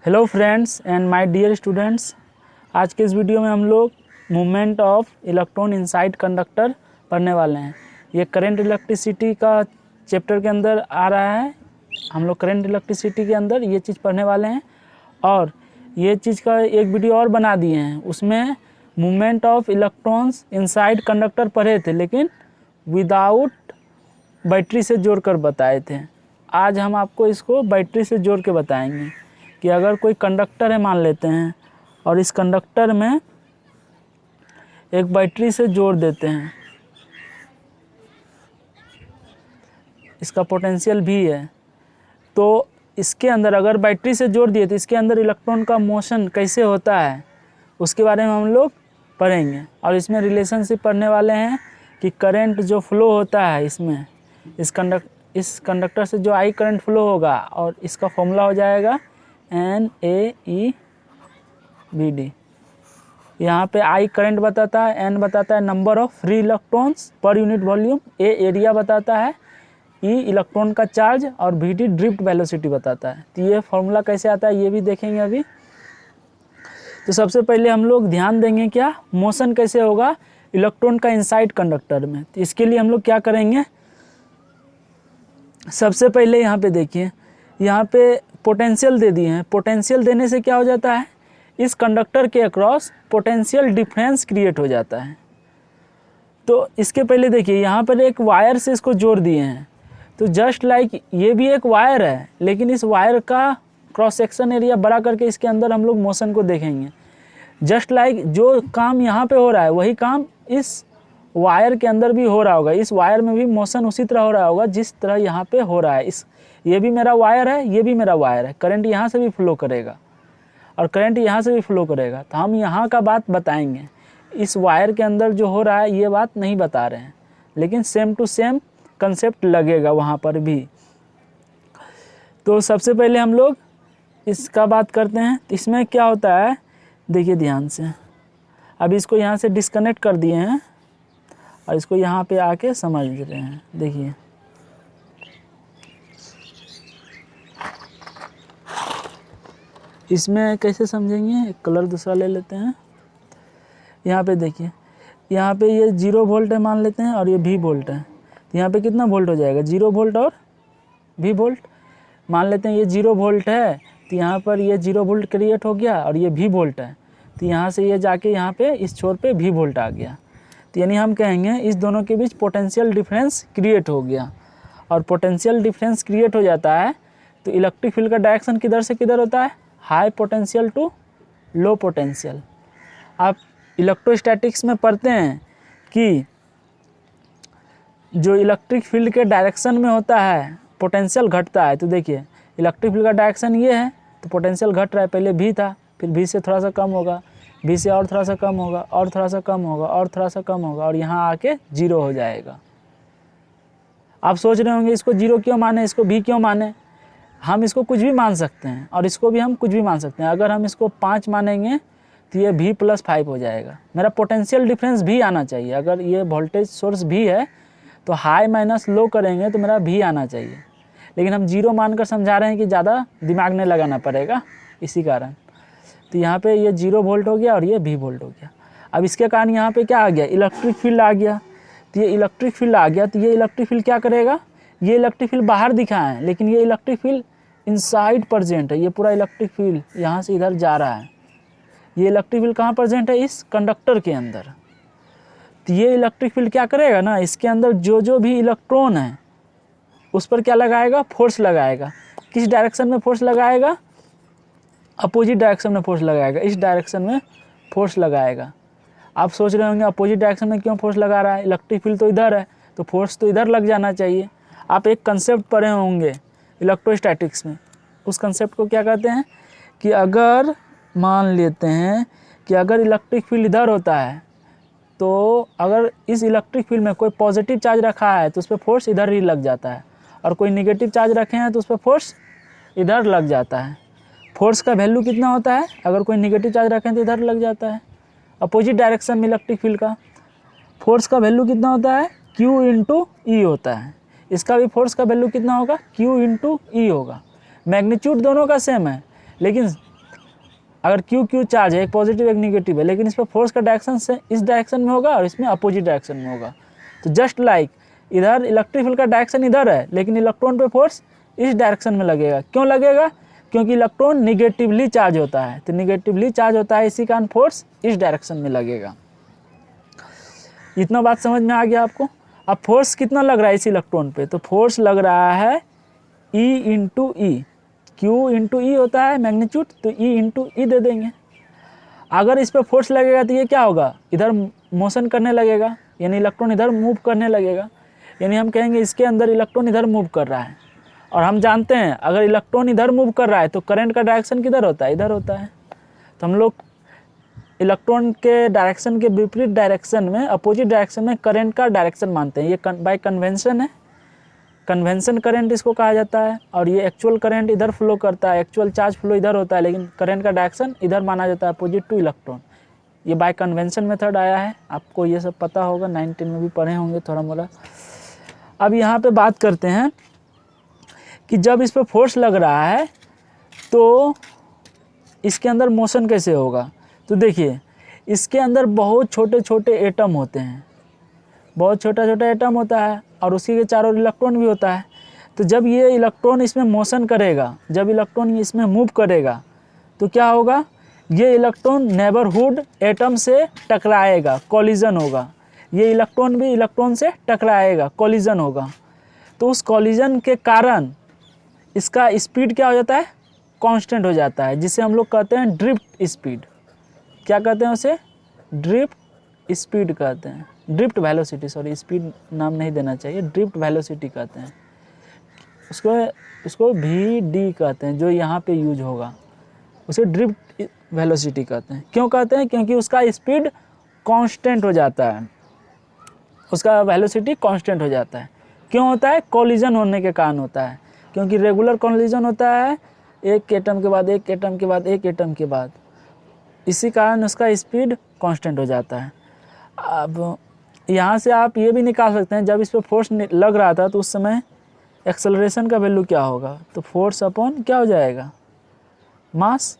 Hello friends and my dear students, आज के इस वीडियो में हम लोग movement of electron inside conductor पढ़ने वाले हैं। ये करंट इलेक्ट्रिसिटी का चैप्टर के अंदर आ रहा है। हम लोग करंट इलेक्ट्रिसिटी के अंदर ये चीज़ पढ़ने वाले हैं और ये चीज़ का एक वीडियो और बना दिए हैं। उसमें movement of electrons inside conductor पढ़े थे, लेकिन विदाउट बैटरी से जोड़कर बताए थे। आज हम आपको इसको बैटरी से जोड़ के बताएंगे कि अगर कोई कंडक्टर है मान लेते हैं और इस कंडक्टर में एक बैटरी से जोड़ देते हैं, इसका पोटेंशियल भी है, तो इसके अंदर अगर बैटरी से जोड़ दिए तो इसके अंदर इलेक्ट्रॉन का मोशन कैसे होता है उसके बारे में हम लोग पढ़ेंगे। और इसमें रिलेशनशिप पढ़ने वाले हैं कि करंट जो फ्लो होता है इसमें इस कंडक्टर से जो आई करंट फ्लो होगा और इसका फॉर्मूला हो जाएगा NaEBD। यहाँ पे आई करंट बताता है, N बताता है number of free electrons per unit volume, A area बताता है, E इलेक्ट्रॉन का चार्ज और VD ड्रिफ्ट वेलोसिटी बताता है। तो ये फॉर्मूला कैसे आता है ये भी देखेंगे अभी। तो सबसे पहले हम लोग ध्यान देंगे क्या मोशन कैसे होगा इलेक्ट्रॉन का इनसाइड कंडक्टर में। तो इसके लिए हम लोग क्या करेंगे, सबसे पहले यहाँ पे देखिए, यहाँ पे पोटेंशियल दे दिए हैं। पोटेंशियल देने से क्या हो जाता है, इस कंडक्टर के अक्रॉस पोटेंशियल डिफरेंस क्रिएट हो जाता है। तो इसके पहले देखिए यहाँ पर एक वायर से इसको जोड़ दिए हैं, तो जस्ट लाइक ये भी एक वायर है, लेकिन इस वायर का क्रॉस सेक्शन एरिया बड़ा करके इसके अंदर हम लोग मोशन को देखेंगे। जस्ट लाइक जो काम यहाँ पे हो रहा है वही काम इस वायर के अंदर भी हो रहा होगा। इस वायर में भी मोशन उसी तरह हो रहा होगा जिस तरह यहाँ पे हो रहा है। ये भी मेरा वायर है, ये भी मेरा वायर है। करंट यहाँ से भी फ्लो करेगा और करंट यहाँ से भी फ्लो करेगा। तो हम यहाँ का बात बताएंगे, इस वायर के अंदर जो हो रहा है ये बात नहीं बता रहे हैं, लेकिन सेम टू सेम कंसेप्ट लगेगा वहाँ पर भी। तो सबसे पहले हम लोग इसका बात करते हैं। इसमें क्या होता है देखिए ध्यान से, अब इसको यहाँ से डिस्कनेक्ट कर दिए हैं और इसको यहाँ पे आके समझ रहे हैं। देखिए इसमें कैसे समझेंगे, एक कलर दूसरा ले लेते हैं। यहाँ पे देखिए, यहाँ पे ये 0 वोल्ट है मान लेते हैं और ये V वोल्ट है। यहाँ पे कितना वोल्ट हो जाएगा, 0 वोल्ट और V वोल्ट। मान लेते हैं ये 0 वोल्ट है, तो यहाँ पर ये 0 वोल्ट क्रिएट हो गया और ये V वोल्ट है, तो यहाँ से ये जाके यहाँ पे इस छोर पे V वोल्ट आ गया। तो यानी हम कहेंगे इस दोनों के बीच पोटेंशियल डिफरेंस क्रिएट हो गया। और पोटेंशियल डिफरेंस क्रिएट हो जाता है तो इलेक्ट्रिक फील्ड का डायरेक्शन किधर से किधर होता है, high potential to low potential. आप इलेक्ट्रोस्टैटिक्स में पढ़ते हैं कि जो इलेक्ट्रिक फील्ड के डायरेक्शन में होता है पोटेंशियल घटता है। तो देखिए इलेक्ट्रिक फील्ड का डायरेक्शन ये है तो पोटेंशियल घट रहा है, पहले V था, फिर V से थोड़ा सा कम होगा, V से और थोड़ा सा कम होगा, और थोड़ा सा कम होगा, और थोड़ा सा कम होगा, और यहाँ आके 0 हो जाएगा। आप सोच रहे होंगे इसको 0 क्यों माने, इसको V क्यों माने। हम इसको कुछ भी मान सकते हैं और इसको भी हम कुछ भी मान सकते हैं। अगर हम इसको 5 मानेंगे तो ये V + 5 हो जाएगा। मेरा पोटेंशियल डिफरेंस भी आना चाहिए। अगर ये वोल्टेज सोर्स भी है तो हाई माइनस लो करेंगे तो मेरा V आना चाहिए, लेकिन हम 0 मानकर समझा रहे हैं कि ज़्यादा दिमाग नहीं लगाना पड़ेगा, इसी कारण। तो यहाँ पे ये 0 वोल्ट हो गया और ये V वोल्ट हो गया। अब इसके कारण यहाँ पे क्या आ गया, इलेक्ट्रिक फील्ड आ गया। तो ये इलेक्ट्रिक फील्ड आ गया, तो ये इलेक्ट्रिक फील्ड क्या करेगा, ये इलेक्ट्रिक फील्ड बाहर दिखा है, लेकिन ये इलेक्ट्रिक फील्ड इनसाइड प्रेजेंट है। ये पूरा इलेक्ट्रिक फील्ड यहाँ से इधर जा रहा है। ये इलेक्ट्रिक फील्ड कहाँ प्रेजेंट है, इस कंडक्टर के अंदर। तो ये इलेक्ट्रिक फील्ड क्या करेगा ना, इसके अंदर जो भी इलेक्ट्रॉन है उस पर क्या लगाएगा, फोर्स लगाएगा। किस डायरेक्शन में फोर्स लगाएगा, अपोजिट डायरेक्शन में फोर्स लगाएगा, इस डायरेक्शन में फोर्स लगाएगा। आप सोच रहे होंगे अपोजिट डायरेक्शन में क्यों फोर्स लगा रहा है, इलेक्ट्रिक फील्ड तो इधर है तो फोर्स तो इधर लग जाना चाहिए। आप एक कंसेप्ट पढ़े होंगे इलेक्ट्रोस्टैटिक्स में, उस कंसेप्ट को क्या कहते हैं कि अगर मान लेते हैं कि अगर इलेक्ट्रिक फील्ड इधर होता है तो अगर इस इलेक्ट्रिक फील्ड में कोई पॉजिटिव चार्ज रखा है तो उस पर फोर्स इधर ही लग जाता है, और कोई नेगेटिव चार्ज रखे हैं तो उस पर फोर्स इधर लग जाता है। फोर्स का वैल्यू कितना होता है, अगर कोई नेगेटिव चार्ज रखें तो इधर लग जाता है। अपोजिट डायरेक्शन में इलेक्ट्रिक फील्ड का फोर्स का वैल्यू कितना होता है, Q × E होता है। इसका भी फोर्स का वैल्यू कितना होगा, Q × E होगा। मैग्नीट्यूड दोनों का सेम है, लेकिन अगर क्यू क्यू चार्ज है, एक पॉजिटिव एक निगेटिव है, लेकिन इस पर फोर्स का डायरेक्शन से इस डायरेक्शन में होगा और इसमें अपोजिट डायरेक्शन में होगा। तो जस्ट लाइक इधर इलेक्ट्रिक फील्ड का डायरेक्शन इधर है, लेकिन इलेक्ट्रॉन पे फोर्स इस डायरेक्शन में लगेगा। क्यों लगेगा? क्योंकि इलेक्ट्रॉन निगेटिवली चार्ज होता है, तो निगेटिवली चार्ज होता है, इसी कारण फोर्स इस डायरेक्शन में लगेगा। इतना बात समझ में आ गया आपको? अब फोर्स कितना लग रहा है इस इलेक्ट्रॉन पे? तो फोर्स लग रहा है E इंटू ई। Q इंटू ई होता है मैग्नीट्यूड, तो E इंटू ई दे देंगे। अगर इस पर फोर्स लगेगा तो ये क्या होगा? इधर मोशन करने लगेगा, यानी इलेक्ट्रॉन इधर मूव करने लगेगा, यानी हम कहेंगे इसके अंदर इलेक्ट्रॉन इधर मूव कर रहा है। और हम जानते हैं अगर इलेक्ट्रॉन इधर मूव कर रहा है तो करंट का डायरेक्शन किधर होता है? इधर होता है। तो हम लोग इलेक्ट्रॉन के डायरेक्शन के विपरीत डायरेक्शन में, अपोजिट डायरेक्शन में करंट का डायरेक्शन मानते हैं। ये बाय कन्वेंशन है, कन्वेंशन करंट इसको कहा जाता है। और ये एक्चुअल करंट इधर फ्लो करता है, एक्चुअल चार्ज फ्लो इधर होता है, लेकिन करंट का डायरेक्शन इधर माना जाता है, अपोजिट टू इलेक्ट्रॉन। ये बाय कन्वेंशन मेथड आया है, आपको ये सब पता होगा, 19 में भी पढ़े होंगे थोड़ा मोड़ा। अब यहाँ पे बात करते हैं कि जब इस पर फोर्स लग रहा है तो इसके अंदर मोशन कैसे होगा। तो देखिए इसके अंदर बहुत छोटे छोटे एटम होते हैं, बहुत छोटा छोटा एटम होता है और उसी के चारों इलेक्ट्रॉन भी होता है। तो जब ये इलेक्ट्रॉन इसमें मोशन करेगा, जब इलेक्ट्रॉन इसमें मूव करेगा तो क्या होगा? ये इलेक्ट्रॉन नेबरहुड एटम से टकराएगा, कॉलिजन होगा। ये इलेक्ट्रॉन भी इलेक्ट्रॉन से टकराएगा, कॉलिजन होगा। तो उस कॉलिजन के कारण इसका स्पीड क्या हो जाता है? कांस्टेंट हो जाता है, जिसे हम लोग कहते हैं ड्रिफ्ट स्पीड। क्या कहते हैं उसे? ड्रिफ्ट स्पीड कहते हैं, ड्रिफ्ट वेलोसिटी, सॉरी स्पीड नाम नहीं देना चाहिए, ड्रिफ्ट वेलोसिटी कहते हैं उसको VD कहते हैं, जो यहाँ पे यूज होगा उसे ड्रिफ्ट वेलोसिटी कहते हैं। क्यों कहते हैं? क्योंकि उसका स्पीड कांस्टेंट हो जाता है, उसका वेलोसिटी कांस्टेंट हो जाता है। क्यों होता है? कॉलिजन होने के कारण होता है, क्योंकि रेगुलर कॉलिजन होता है, एक एटम के बाद एक एटम के बाद एक एटम के बाद, इसी कारण उसका स्पीड कांस्टेंट हो जाता है। अब यहाँ से आप ये भी निकाल सकते हैं, जब इस पर फोर्स लग रहा था तो उस समय एक्सेलरेशन का वैल्यू क्या होगा? तो फोर्स अपॉन क्या हो जाएगा? मास।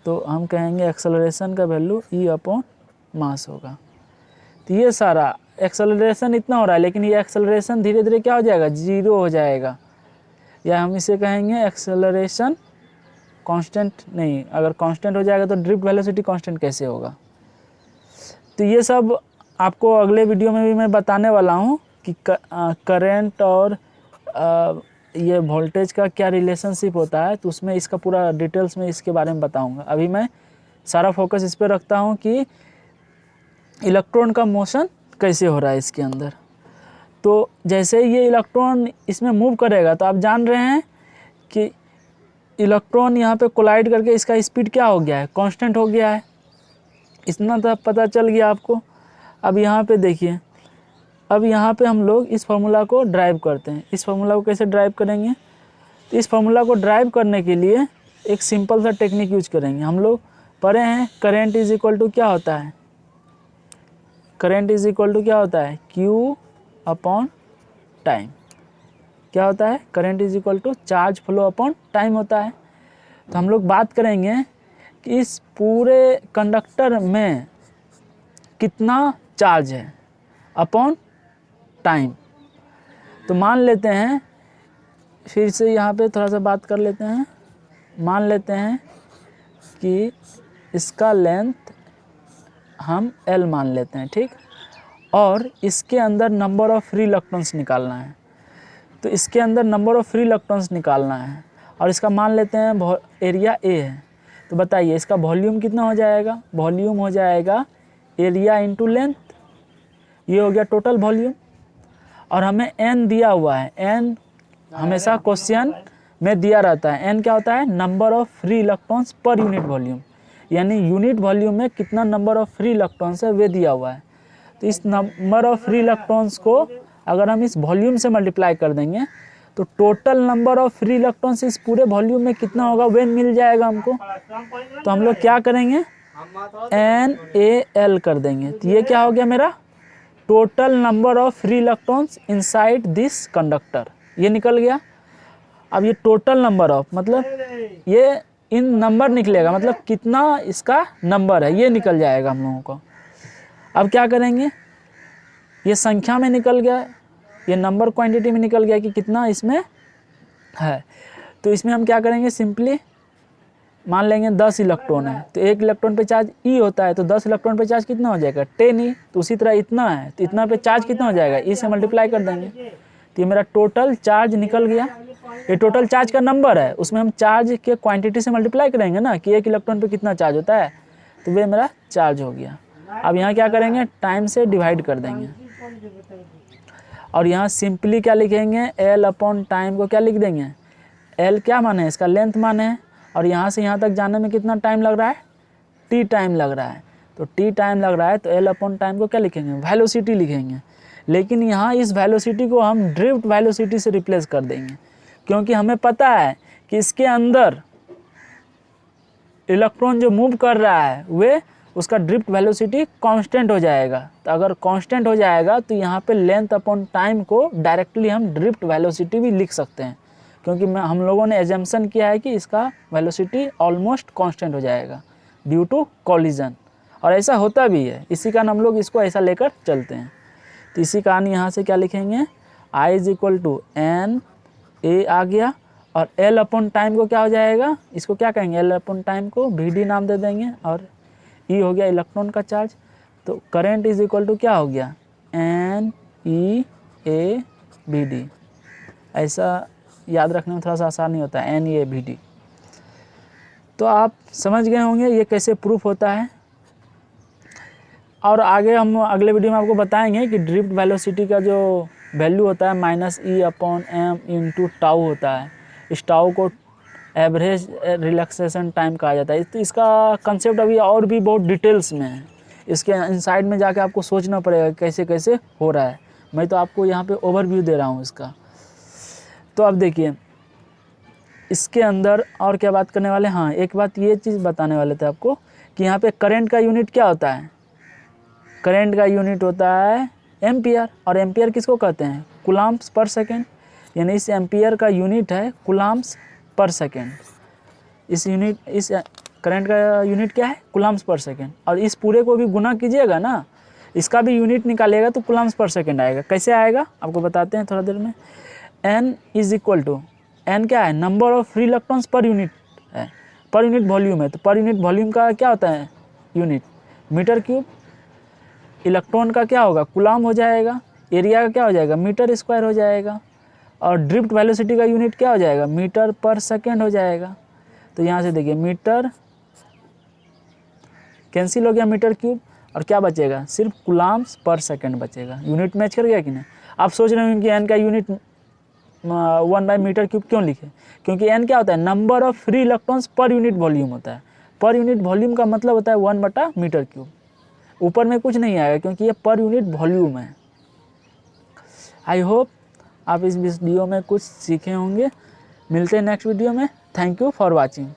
तो हम कहेंगे एक्सेलरेशन का वैल्यू E अपॉन मास होगा। तो ये सारा एक्सेलरेशन इतना हो रहा है, लेकिन ये एक्सेलरेशन धीरे धीरे क्या हो जाएगा? 0 हो जाएगा, या हम इसे कहेंगे एक्सेलरेशन कांस्टेंट नहीं। अगर कांस्टेंट हो जाएगा तो ड्रिफ्ट वेलोसिटी कांस्टेंट कैसे होगा? तो ये सब आपको अगले वीडियो में भी मैं बताने वाला हूँ कि करंट और ये वोल्टेज का क्या रिलेशनशिप होता है, तो उसमें इसका पूरा डिटेल्स में इसके बारे में बताऊँगा। अभी मैं सारा फोकस इस पर रखता हूँ कि इलेक्ट्रॉन का मोशन कैसे हो रहा है इसके अंदर। तो जैसे ये इलेक्ट्रॉन इसमें मूव करेगा तो आप जान रहे हैं कि इलेक्ट्रॉन यहाँ पे कोलाइड करके इसका स्पीड क्या हो गया है? कांस्टेंट हो गया है। इतना तो पता चल गया आपको। अब यहाँ पे देखिए, अब यहाँ पे हम लोग इस फार्मूला को ड्राइव करते हैं। इस फार्मूला को कैसे ड्राइव करेंगे? तो इस फार्मूला को ड्राइव करने के लिए एक सिंपल सा टेक्निक यूज करेंगे। हम लोग पढ़े हैं करंट इज इक्वल टू क्या होता है? करंट इज इक्वल टू क्या होता है? Q upon time. क्या होता है? Current is equal to charge flow upon time होता है। तो हम लोग बात करेंगे कि इस पूरे कंडक्टर में कितना चार्ज है अपॉन टाइम। तो मान लेते हैं, फिर से यहाँ पे थोड़ा सा बात कर लेते हैं। मान लेते हैं कि इसका लेंथ हम L मान लेते हैं, ठीक। और इसके अंदर नंबर ऑफ़ फ्री इलेक्ट्रॉन्स निकालना है। तो इसके अंदर नंबर ऑफ़ फ्री इलेक्ट्रॉन्स निकालना है और इसका मान लेते हैं एरिया A है। तो बताइए इसका वॉल्यूम कितना हो जाएगा? वॉल्यूम हो जाएगा एरिया इंटू लेंथ। ये हो गया टोटल वॉल्यूम। और हमें N दिया हुआ है। N हमेशा क्वेश्चन में दिया रहता है। N क्या होता है? Number of free electrons per unit volume, यानी यूनिट वॉल्यूम में कितना नंबर ऑफ़ फ्री इलेक्ट्रॉन्स है वे दिया हुआ है। तो इस नंबर ऑफ़ फ्री इलेक्ट्रॉन्स को अगर हम इस वॉल्यूम से मल्टीप्लाई कर देंगे तो total number of free electrons इस पूरे वॉल्यूम में कितना होगा वे मिल जाएगा हमको। तो हम लोग क्या करेंगे? NaL कर देंगे। तो ये क्या हो गया मेरा? Total number of free electrons inside this conductor, ये निकल गया। अब ये टोटल नंबर ऑफ मतलब ये इन नंबर निकलेगा, मतलब कितना इसका नंबर है ये निकल जाएगा हम लोगों को। अब क्या करेंगे, ये संख्या में निकल गया, ये नंबर क्वांटिटी में निकल गया कि कितना इसमें है। तो इसमें हम क्या करेंगे, सिंपली मान लेंगे 10 इलेक्ट्रॉन है, तो 1 इलेक्ट्रॉन पे चार्ज ई होता है, तो 10 इलेक्ट्रॉन पे चार्ज कितना हो जाएगा 10 ई। तो उसी तरह इतना है, तो इतना पे चार्ज कितना हो जाएगा, ई से मल्टीप्लाई कर देंगे, तो ये मेरा टोटल चार्ज निकल गया। ये टोटल चार्ज का नंबर है, उसमें हम चार्ज के क्वांटिटी से मल्टीप्लाई करेंगे ना कि 1 इलेक्ट्रॉन पे कितना चार्ज होता है, तो वे मेरा चार्ज हो गया। अब यहाँ क्या करेंगे, टाइम से डिवाइड कर देंगे, और यहाँ सिंपली क्या लिखेंगे, एल अपॉन टाइम को क्या लिख देंगे, एल क्या माने, इसका लेंथ माने है, और यहाँ से यहाँ तक जाने में कितना टाइम लग रहा है, टी टाइम लग रहा है। तो टी टाइम लग रहा है, तो एल अपॉन टाइम को क्या लिखेंगे, वेलोसिटी लिखेंगे। लेकिन यहाँ इस वेलोसिटी को हम ड्रिफ्ट वेलोसिटी से रिप्लेस कर देंगे, क्योंकि हमें पता है कि इसके अंदर इलेक्ट्रॉन जो मूव कर रहा है वे उसका ड्रिफ्ट वेलोसिटी कांस्टेंट हो जाएगा। तो अगर कांस्टेंट हो जाएगा तो यहाँ पे लेंथ अपॉन टाइम को डायरेक्टली हम ड्रिफ्ट वेलोसिटी भी लिख सकते हैं, क्योंकि हम लोगों ने एजम्पशन किया है कि इसका वेलोसिटी ऑलमोस्ट कांस्टेंट हो जाएगा ड्यू टू कॉलिजन, और ऐसा होता भी है, इसी कारण हम लोग इसको ऐसा लेकर चलते हैं। तो इसी कारण यहाँ से क्या लिखेंगे, I is equal to N A आ गया, और एल अपॉन टाइम को क्या हो जाएगा, इसको क्या कहेंगे, एल अपॉन टाइम को वी डी नाम दे देंगे, और ई हो गया इलेक्ट्रॉन का चार्ज। तो करंट इज इक्वल टू क्या हो गया, N E A V D. ऐसा याद रखने में थोड़ा सा आसान नहीं होता है, N E A V D. तो आप समझ गए होंगे ये कैसे प्रूफ होता है, और आगे हम अगले वीडियो में आपको बताएंगे कि ड्रिफ्ट वेलोसिटी का जो वैल्यू होता है minus E upon M into tau होता है। इस टाउ को एवरेज रिलैक्सेशन टाइम कहा जाता है। तो इसका कंसेप्ट अभी और भी बहुत डिटेल्स में है, इसके इनसाइड में जाके आपको सोचना पड़ेगा कैसे कैसे हो रहा है। मैं तो आपको यहाँ पे ओवरव्यू दे रहा हूँ इसका। तो अब देखिए इसके अंदर और क्या बात करने वाले, हाँ एक बात ये चीज़ बताने वाले थे आपको कि यहाँ पे करंट का यूनिट क्या होता है, करंट का यूनिट होता है एम्पियर, और एम्पियर किसको कहते हैं, कूलम्ब्स पर सेकेंड, यानी इस एम्पियर का यूनिट है कूलम्ब्स पर सेकेंड। इस करंट का यूनिट क्या है, कूलम्ब्स पर सेकेंड, और इस पूरे को भी गुना कीजिएगा ना, इसका भी यूनिट निकालिएगा तो कूलम्ब्स पर सेकेंड आएगा। कैसे आएगा आपको बताते हैं थोड़ा देर में। N is equal to, N क्या है, number of free electrons per unit है, पर यूनिट वॉल्यूम है, तो पर यूनिट वॉल्यूम का क्या होता है यूनिट, मीटर क्यूब। इलेक्ट्रॉन का क्या होगा, कूलम्ब हो जाएगा, एरिया का क्या हो जाएगा, मीटर स्क्वायर हो जाएगा, और ड्रिफ्ट वेलोसिटी का यूनिट क्या हो जाएगा, मीटर पर सेकेंड हो जाएगा। तो यहाँ से देखिए मीटर कैंसिल हो गया, मीटर क्यूब, और क्या बचेगा, सिर्फ कूलम्ब्स पर सेकेंड बचेगा। यूनिट मैच कर गया कि नहीं। आप सोच रहे होंगे कि एन का यूनिट 1/मीटर क्यूब क्यों लिखे, क्योंकि एन क्या होता है, number of free electrons per unit volume होता है। पर यूनिट वॉल्यूम का मतलब होता है 1/मीटर क्यूब, ऊपर में कुछ नहीं आएगा क्योंकि ये पर यूनिट वॉल्यूम है। आई होप आप इस वीडियो में कुछ सीखे होंगे। मिलते हैं नेक्स्ट वीडियो में। Thank you for watching.